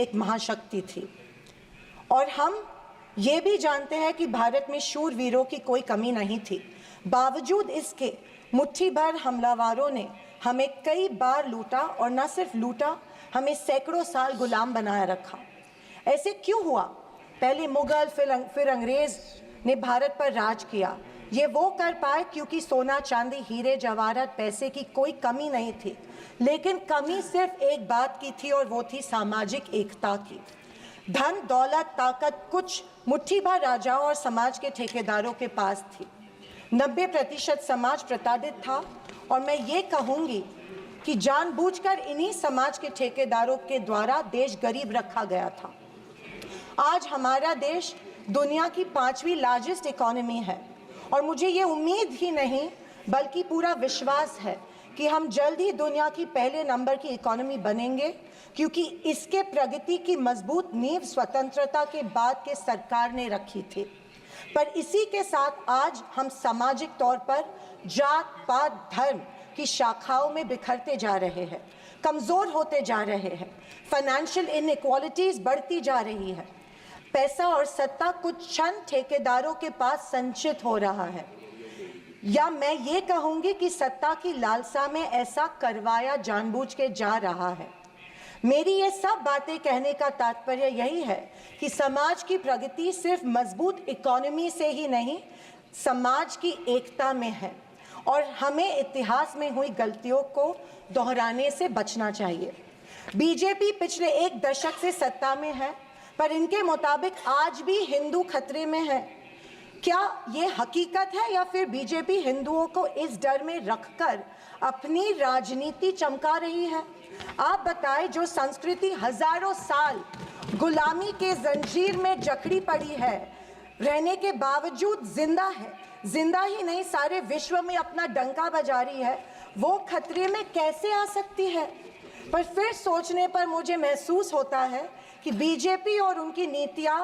एक महाशक्ति थी। और हम ये भी जानते हैं कि भारत में शूरवीरों की कोई कमी नहीं थी। बावजूद इसके मुट्ठी भर हमलावरों ने हमें कई बार लूटा, और न सिर्फ लूटा, हमें सैकड़ों साल गुलाम बनाए रखा। ऐसे क्यों हुआ? पहले मुगल, फिर अंग्रेज ने भारत पर राज किया। ये वो कर पाए क्योंकि सोना, चांदी, हीरे, जवाहरात, पैसे की कोई कमी नहीं थी। लेकिन कमी सिर्फ एक बात की थी, और वो थी सामाजिक एकता की। धन, दौलत, ताकत कुछ मुट्ठी भर राजाओं और समाज के ठेकेदारों के पास थी। 90% समाज प्रताड़ित था, और मैं ये कहूँगी कि जानबूझकर इन्हीं समाज के ठेकेदारों के द्वारा देश गरीब रखा गया था। आज हमारा देश दुनिया की 5वीं लार्जेस्ट इकोनॉमी है, और मुझे ये उम्मीद ही नहीं बल्कि पूरा विश्वास है कि हम जल्द ही दुनिया की पहले नंबर की इकोनॉमी बनेंगे, क्योंकि इसके प्रगति की मजबूत नींव स्वतंत्रता के बाद के सरकार ने रखी थी। पर इसी के साथ आज हम सामाजिक तौर पर जात, पात, धर्म की शाखाओं में बिखरते जा रहे हैं, कमज़ोर होते जा रहे हैं, फाइनेंशियल इनइक्वालिटीज़ बढ़ती जा रही है, पैसा और सत्ता कुछ चंद ठेकेदारों के पास संचित हो रहा है, या मैं ये कहूँगी कि सत्ता की लालसा में ऐसा करवाया जानबूझ के जा रहा है। मेरी ये सब बातें कहने का तात्पर्य यही है कि समाज की प्रगति सिर्फ मजबूत इकोनॉमी से ही नहीं, समाज की एकता में है, और हमें इतिहास में हुई गलतियों को दोहराने से बचना चाहिए। बीजेपी पिछले 1 दशक से सत्ता में है, पर इनके मुताबिक आज भी हिंदू खतरे में है। क्या ये हकीकत है, या फिर बीजेपी हिंदुओं को इस डर में रखकर अपनी राजनीति चमका रही है? आप बताएं, जो संस्कृति हजारों साल गुलामी के जंजीर में जकड़ी पड़ी है, रहने के बावजूद जिंदा है, जिंदा ही नहीं सारे विश्व में अपना डंका बजा रही है, वो खतरे में कैसे आ सकती है? पर फिर सोचने पर मुझे महसूस होता है कि बीजेपी और उनकी नीतियां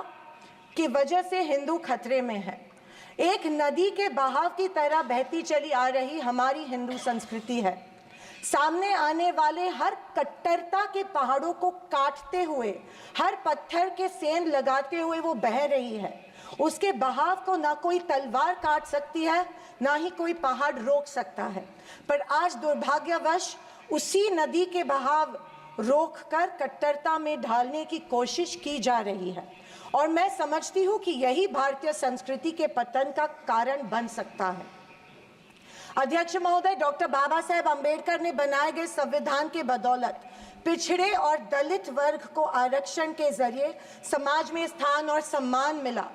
की वजह से हिंदू खतरे में है। एक नदी के बहाव की तरह बहती चली आ रही हमारी हिंदू संस्कृति है। सामने आने वाले हर कट्टरता के पहाड़ों को काटते हुए, हर पत्थर के सेंध लगाते हुए वो बह रही है। उसके बहाव को ना कोई तलवार काट सकती है, ना ही कोई पहाड़ रोक सकता है। पर आज दुर्भाग्यवश उसी नदी के बहाव रोककर कट्टरता में ढालने की कोशिश की जा रही है, और मैं समझती हूँ कि यही भारतीय संस्कृति के पतन का कारण बन सकता है। अध्यक्ष महोदय, डॉक्टर बाबा साहेब अम्बेडकर ने बनाए गए संविधान के बदौलत पिछड़े और दलित वर्ग को आरक्षण के जरिए समाज में स्थान और सम्मान मिला,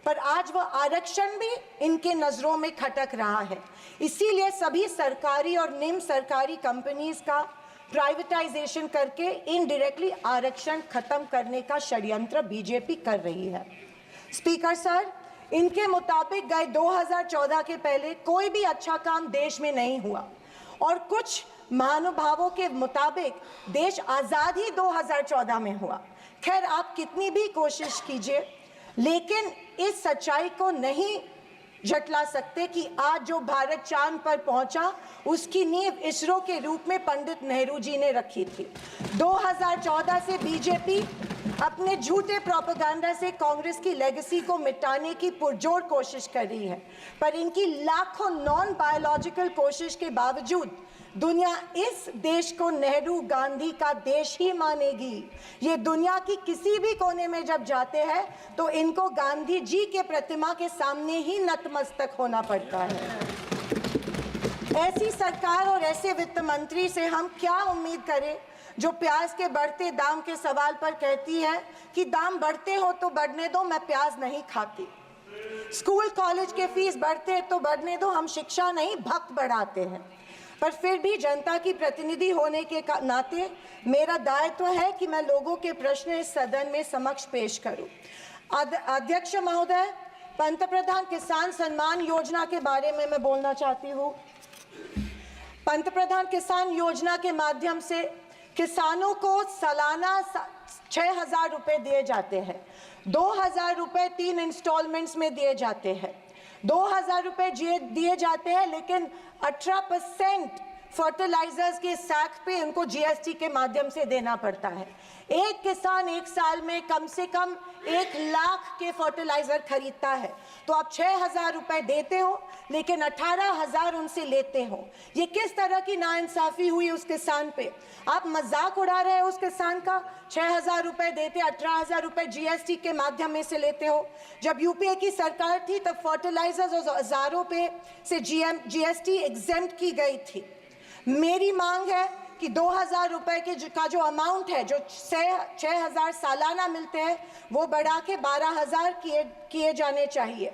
पर आज वह आरक्षण भी इनके नजरों में खटक रहा है। इसीलिए सभी सरकारी और निम्न सरकारी कंपनीज का प्राइवेटाइजेशन करके इनडायरेक्टली आरक्षण खत्म करने का षड्यंत्र बीजेपी कर रही है। स्पीकर सर, इनके मुताबिक गए 2014 के पहले कोई भी अच्छा काम देश में नहीं हुआ, और कुछ महानुभावों के मुताबिक देश आज़ाद ही 2014 में हुआ। खैर, आप कितनी भी कोशिश कीजिए, लेकिन इस सच्चाई को नहीं झटला सकते कि आज जो भारत चांद पर पहुंचा, उसकी नींव इसरो के रूप में पंडित नेहरू जी ने रखी थी। 2014 से बीजेपी अपने झूठे प्रोपेगेंडा से कांग्रेस की लेगेसी को मिटाने की पुरजोर कोशिश कर रही है, पर इनकी लाखों नॉन बायोलॉजिकल कोशिश के बावजूद दुनिया इस देश को नेहरू गांधी का देश ही मानेगी। ये दुनिया की किसी भी कोने में जब जाते हैं तो इनको गांधी जी के प्रतिमा के सामने ही नतमस्तक होना पड़ता है। ऐसी सरकार और ऐसे वित्त मंत्री से हम क्या उम्मीद करें जो प्याज के बढ़ते दाम के सवाल पर कहती है कि दाम बढ़ते हो तो बढ़ने दो, मैं प्याज नहीं खाती। स्कूल कॉलेज के फीस बढ़ते तो बढ़ने दो, हम शिक्षा नहीं भक्त बढ़ाते हैं। पर फिर भी जनता की प्रतिनिधि होने के नाते मेरा दायित्व है कि मैं लोगों के प्रश्न इस सदन में समक्ष पेश करूं। अध्यक्ष महोदय, पंतप्रधान किसान सम्मान योजना के बारे में मैं बोलना चाहती हूँ। पंतप्रधान किसान योजना के माध्यम से किसानों को सालाना 6,000 रुपये दिए जाते हैं। 2,000 रुपये 3 इंस्टॉलमेंट्स में दिए जाते हैं। 2,000 रुपये दिए जाते हैं, लेकिन 18% फर्टिलाइजर्स के सैक पे उनको जीएसटी के माध्यम से देना पड़ता है। एक किसान एक साल में कम से कम 1 लाख के फर्टिलाइजर खरीदता है, तो आप 6,000 रुपए देते हो लेकिन 18,000 उनसे लेते हो। ये किस तरह की नाइंसाफी हुई उस किसान पे? आप मजाक उड़ा रहे हो उस किसान का। 6,000 रुपए देते, 18,000 रुपए जीएसटी के माध्यम से लेते हो। जब यूपीए की सरकार थी तब फर्टिलाइजर्स और औजारों पे से जीएसटी एग्जेम्प्ट की गई थी। मेरी मांग है कि 2,000 रुपए का जो अमाउंट है, जो 6,000 सालाना मिलते हैं, वो बढ़ा के 12,000 किए जाने चाहिए।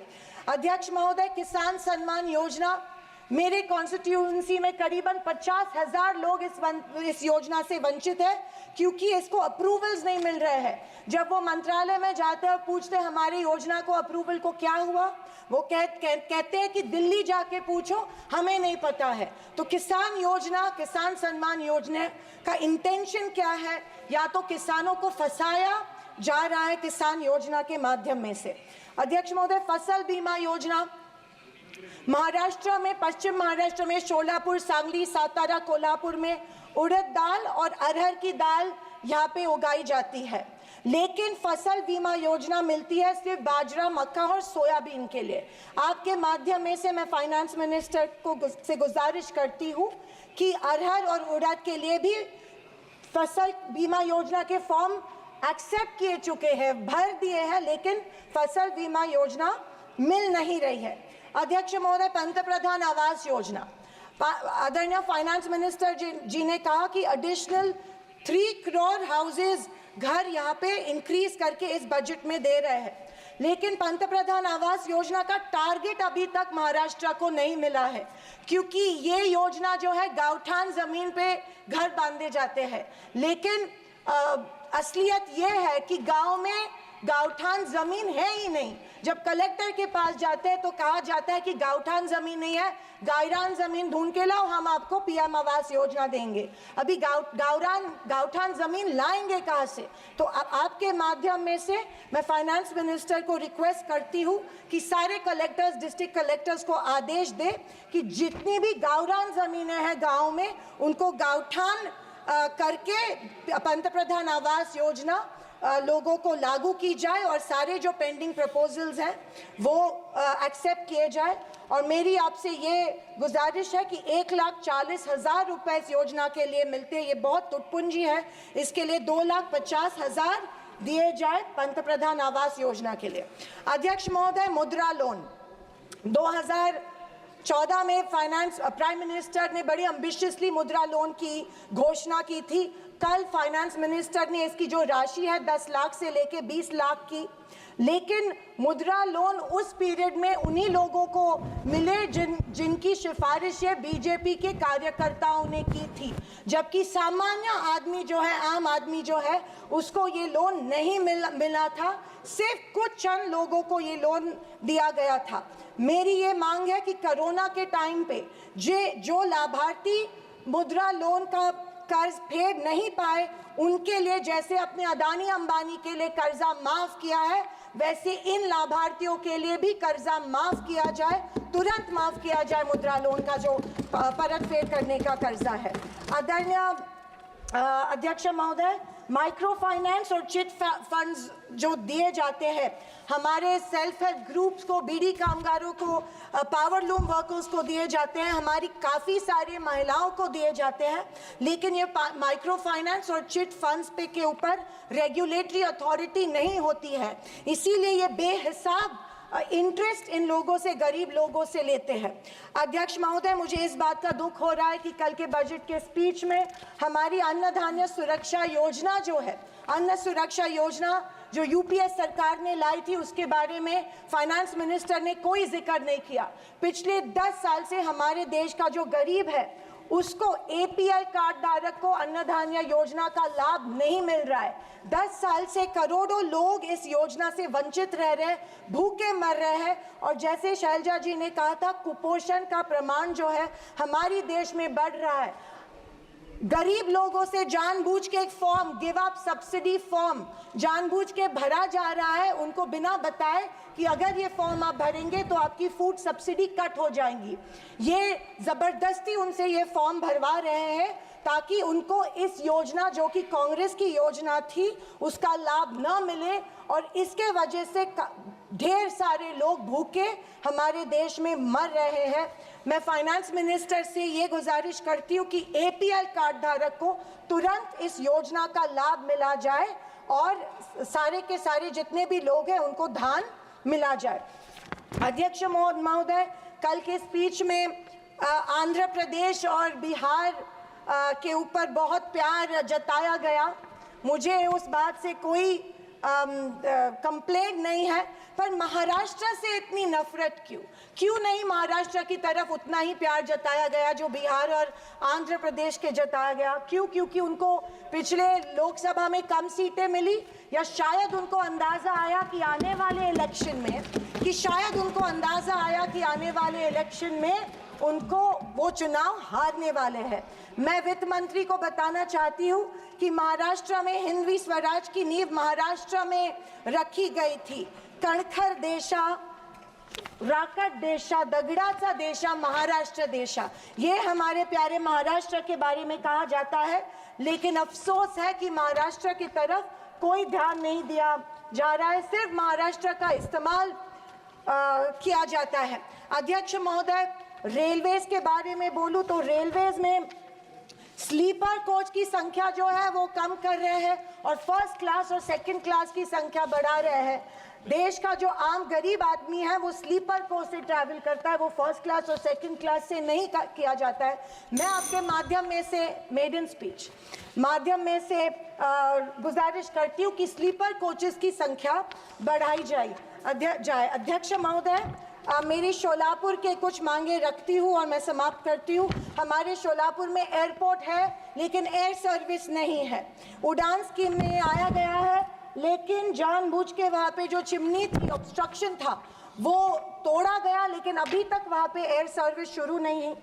अध्यक्ष महोदय, किसान सम्मान योजना, मेरे कॉन्स्टिट्यूएंसी में करीबन 50,000 लोग इस योजना से वंचित है क्योंकि इसको अप्रूवल्स नहीं मिल रहे हैं। जब वो मंत्रालय में जाते हैं और पूछते हैं हमारी योजना को अप्रूवल को क्या हुआ, वो कहते हैं कि दिल्ली जाके पूछो, हमें नहीं पता है। तो किसान योजना, किसान सम्मान योजना का इंटेंशन क्या है? या तो किसानों को फंसाया जा रहा है किसान योजना के माध्यम में से। अध्यक्ष महोदय, फसल बीमा योजना, महाराष्ट्र में, पश्चिम महाराष्ट्र में शोलापुर, सांगली, सातारा, कोल्हापुर में उड़द दाल और अरहर की दाल यहाँ पे उगाई जाती है, लेकिन फसल बीमा योजना मिलती है सिर्फ बाजरा, मक्का और सोयाबीन के लिए। आपके माध्यम में से मैं फाइनेंस मिनिस्टर से गुजारिश करती हूँ कि अरहर और उड़द के लिए भी फसल बीमा योजना के फॉर्म एक्सेप्ट किए चुके हैं, भर दिए हैं, लेकिन फसल बीमा योजना मिल नहीं रही है। अध्यक्ष महोदय, पंतप्रधान आवास योजना, आदरणीय फाइनेंस मिनिस्टर जी ने कहा कि एडिशनल 3 करोड़ हाउसेज, घर यहाँ पे इंक्रीज करके इस बजट में दे रहे हैं, लेकिन पंतप्रधान आवास योजना का टारगेट अभी तक महाराष्ट्र को नहीं मिला है क्योंकि ये योजना जो है गांवठान जमीन पे घर बांधे जाते हैं, लेकिन असलियत ये है कि गांव में गांवठान जमीन है ही नहीं। जब कलेक्टर के पास जाते हैं तो कहा जाता है कि गांवठान जमीन नहीं है, गायरान जमीन ढूंढ के लाओ, हम आपको पीएम आवास योजना देंगे। अभी गांवठान जमीन लाएंगे कहाँ से? तो आपके माध्यम में से मैं फाइनेंस मिनिस्टर को रिक्वेस्ट करती हूँ कि सारे कलेक्टर्स, डिस्ट्रिक्ट कलेक्टर्स को आदेश दे कि जितनी भी गायरान जमीनें हैं गाँव में, उनको गांवठान करके पंतप्रधान आवास योजना लोगों को लागू की जाए और सारे जो पेंडिंग प्रपोजल्स हैं वो एक्सेप्ट किए जाए। और मेरी आपसे ये गुजारिश है कि 1,40,000 रुपए इस योजना के लिए मिलते हैं, ये बहुत टुटपुंजी है, इसके लिए 2,50,000 दिए जाए पंतप्रधान आवास योजना के लिए। अध्यक्ष महोदय, मुद्रा लोन 2014 में प्राइम मिनिस्टर ने बड़ी एम्बिशियसली मुद्रा लोन की घोषणा की थी। कल फाइनेंस मिनिस्टर ने इसकी जो राशि है 10 लाख से लेके 20 लाख की, लेकिन मुद्रा लोन उस पीरियड में उन्हीं लोगों को मिले जिनकी सिफारिशें बीजेपी के कार्यकर्ताओं ने की थी, जबकि सामान्य आदमी जो है, आम आदमी जो है, उसको ये लोन नहीं मिला था। सिर्फ कुछ चंद लोगों को ये लोन दिया गया था। मेरी ये मांग है कि कोरोना के टाइम पे जो लाभार्थी मुद्रा लोन का कर्ज फेड नहीं पाए, उनके लिए जैसे अपने अदानी अंबानी के लिए कर्जा माफ किया है, वैसे इन लाभार्थियों के लिए भी कर्जा माफ किया जाए, तुरंत माफ किया जाए मुद्रा लोन का जो परत फेड करने का कर्जा है। आदरणीय अध्यक्ष महोदय, माइक्रो फाइनेंस और चिट फंड्स जो दिए जाते हैं हमारे सेल्फ हेल्प ग्रुप्स को, बीड़ी कामगारों को, पावर लूम वर्कर्स को दिए जाते हैं, हमारी काफ़ी सारी महिलाओं को दिए जाते हैं, लेकिन ये माइक्रो फाइनेंस और चिट फंड्स पे के ऊपर रेगुलेटरी अथॉरिटी नहीं होती है, इसीलिए ये बेहिसाब इंटरेस्ट इन लोगों से, गरीब लोगों से लेते हैं। अध्यक्ष महोदय, मुझे इस बात का दुख हो रहा है कि कल के बजट के स्पीच में हमारी अन्न धान्य सुरक्षा योजना जो है, अन्न सुरक्षा योजना जो यूपीए सरकार ने लाई थी, उसके बारे में फाइनेंस मिनिस्टर ने कोई जिक्र नहीं किया। पिछले 10 साल से हमारे देश का जो गरीब है उसको, एपीएल कार्ड धारक को अन्न धान्य योजना का लाभ नहीं मिल रहा है। 10 साल से करोड़ों लोग इस योजना से वंचित रह रहे हैं, भूखे मर रहे हैं, और जैसे शैलजा जी ने कहा था, कुपोषण का प्रमाण जो है हमारी देश में बढ़ रहा है। गरीब लोगों से जानबूझ के एक form, give up subsidy form जानबूझ के भरा जा रहा है, उनको बिना बताए कि अगर ये फॉर्म आप भरेंगे तो आपकी फूड सब्सिडी कट हो जाएंगी। ये जबरदस्ती उनसे ये फॉर्म भरवा रहे हैं ताकि उनको इस योजना, जो कि कांग्रेस की योजना थी, उसका लाभ न मिले और इसके वजह से ढेर सारे लोग भूखे हमारे देश में मर रहे हैं। मैं फाइनेंस मिनिस्टर से ये गुजारिश करती हूँ कि एपीएल कार्ड धारक को तुरंत इस योजना का लाभ मिला जाए और सारे के सारे जितने भी लोग हैं उनको धान मिला जाए। अध्यक्ष महोदय, कल के स्पीच में आंध्र प्रदेश और बिहार के ऊपर बहुत प्यार जताया गया। मुझे उस बात से कोई कंप्लेंट नहीं है, पर महाराष्ट्र से इतनी नफरत क्यों नहीं महाराष्ट्र की तरफ उतना ही प्यार जताया गया जो बिहार और आंध्र प्रदेश के जताया गया? क्योंकि उनको पिछले लोकसभा में कम सीटें मिली, या शायद उनको अंदाजा आया कि आने वाले इलेक्शन में उनको वो चुनाव हारने वाले हैं। मैं वित्त मंत्री को बताना चाहती हूँ कि महाराष्ट्र में हिंदवी स्वराज की नींव महाराष्ट्र में रखी गई थी। कणखर देशा, राकट देशा, दगडाचा देशा, महाराष्ट्र देशा, ये हमारे प्यारे महाराष्ट्र के बारे में कहा जाता है। लेकिन अफसोस है कि महाराष्ट्र की तरफ कोई ध्यान नहीं दिया जा रहा है, सिर्फ महाराष्ट्र का इस्तेमाल किया जाता है। अध्यक्ष महोदय, रेलवेज के बारे में बोलूं तो रेलवेज में स्लीपर कोच की संख्या जो है वो कम कर रहे हैं और फर्स्ट क्लास और सेकंड क्लास की संख्या बढ़ा रहे हैं। देश का जो आम गरीब आदमी है वो स्लीपर कोच से ट्रैवल करता है, वो फर्स्ट क्लास और सेकंड क्लास से नहीं किया जाता है। मैं आपके माध्यम में से मेडन स्पीच माध्यम में से गुजारिश करती हूँ कि स्लीपर कोचेस की संख्या बढ़ाई जाए। अध्यक्ष महोदय, मेरी शोलापुर के कुछ मांगे रखती हूँ और मैं समाप्त करती हूँ। हमारे शोलापुर में एयरपोर्ट है लेकिन एयर सर्विस नहीं है। उड़ान स्कीम में आया गया है लेकिन जानबूझ के वहाँ पे जो चिमनी थी, ऑब्स्ट्रक्शन था, वो तोड़ा गया, लेकिन अभी तक वहाँ पे एयर सर्विस शुरू नहीं है।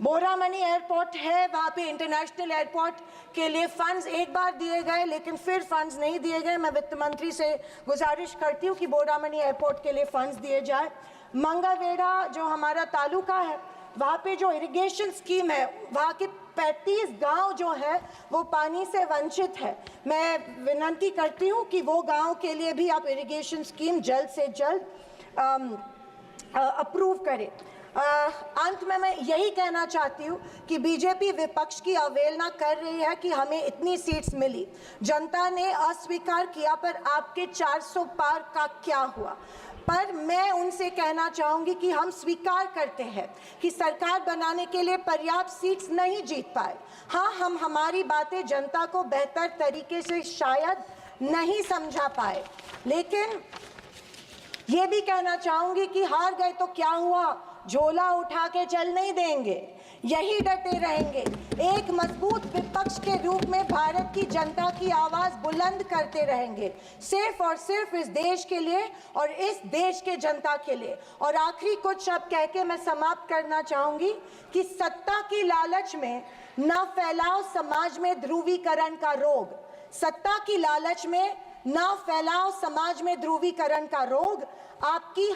बोरामनी एयरपोर्ट है, वहाँ पे इंटरनेशनल एयरपोर्ट के लिए फंड्स एक बार दिए गए लेकिन फिर फंड्स नहीं दिए गए। मैं वित्त मंत्री से गुजारिश करती हूँ कि बोरामनी एयरपोर्ट के लिए फंड्स दिए जाए। मंगावेड़ा जो हमारा तालुका है, वहाँ पे जो इरिगेशन स्कीम है, वहाँ के 35 गांव जो है वो पानी से वंचित है। मैं विनती करती हूँ कि वो गांव के लिए भी आप इरिगेशन स्कीम जल्द से जल्द अप्रूव करें। अंत में मैं यही कहना चाहती हूँ कि बीजेपी विपक्ष की अवहेलना कर रही है कि हमें इतनी सीट्स मिली, जनता ने अस्वीकार किया, पर आपके 400 पार का क्या हुआ? पर मैं उनसे कहना चाहूँगी कि हम स्वीकार करते हैं कि सरकार बनाने के लिए पर्याप्त सीट्स नहीं जीत पाए। हाँ, हम हमारी बातें जनता को बेहतर तरीके से शायद नहीं समझा पाए, लेकिन ये भी कहना चाहूँगी कि हार गए तो क्या हुआ, झोला उठा के चल नहीं देंगे, यही डटे रहेंगे। एक मजबूत विपक्ष के रूप में भारत की जनता की आवाज बुलंद करते रहेंगे, सिर्फ और सिर्फ इस देश के लिए और इस देश के जनता के लिए। और आखिरी कुछ शब्द कह के मैं समाप्त करना चाहूंगी कि सत्ता की लालच में न फैलाओ समाज में ध्रुवीकरण का रोग। सत्ता की लालच में न फैलाओ समाज में ध्रुवीकरण का रोग। आपकी